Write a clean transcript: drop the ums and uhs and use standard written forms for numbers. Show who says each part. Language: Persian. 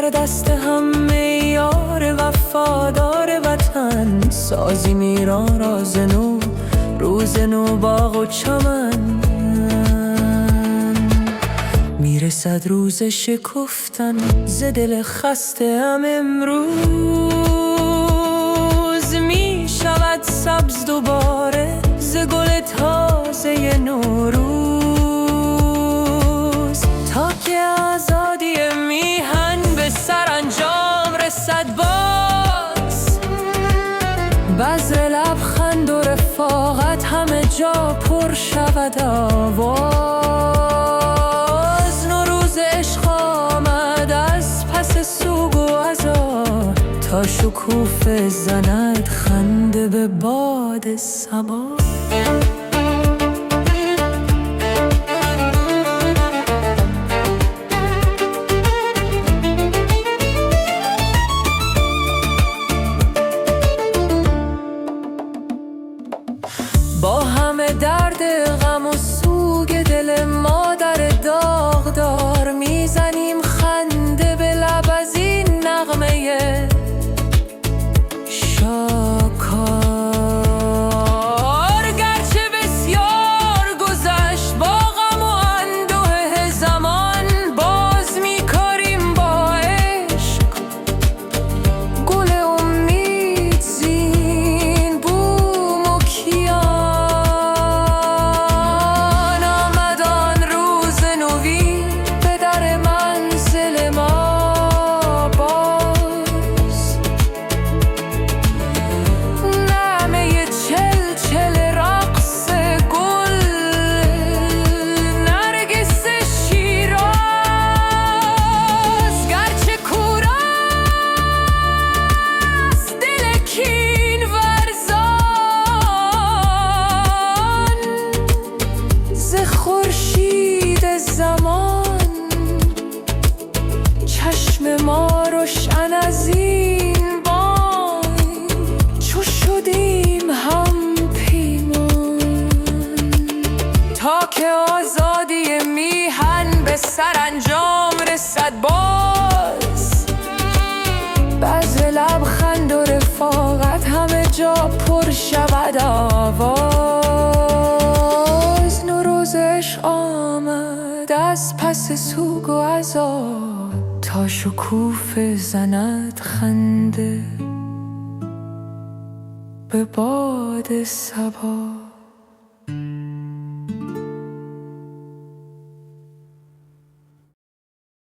Speaker 1: در دست همه یار وفادار وطن، سازیم ایران را ز نو، روز نو باغ و چمن. میرسد روز شکفتن ز دل خسته ام امروز، میشود سبز دوباره ز گل تازه نوروز. تا که آزادی میهن به سرانجام رسد باز، بذر لبخند و رفاقت همه جا پر شود آواز. نوروز عشق آمد از پس سوگ و عزا، تا شکوفه زند خنده به باد صبا. با همه درد غم و سوگ دل مادر داغدار، میزنیم خنده به لب از این نغمه شاکار. گرچه بسیار گذشت با غم و اندوه زمان، باز میکاریم با عشق گل امید زین بوم و کیان. آمد آن روز نوی به در منزل ما باز، نغمه چلچل رقص گل نرگس شیراز. گرچه کوراست دل کین ورزان، ز خورشید زمان چشم ما روشن از این بام، چو شدیم هم پیمان. تا که آزادی میهن به سرانجام رسد باز، بذر لبخند و رفاقت همه جا پر شود آواز. نوروز عشق آمد از پس سوگ و عزا، تا شکوفه زند خنده به باد صبا.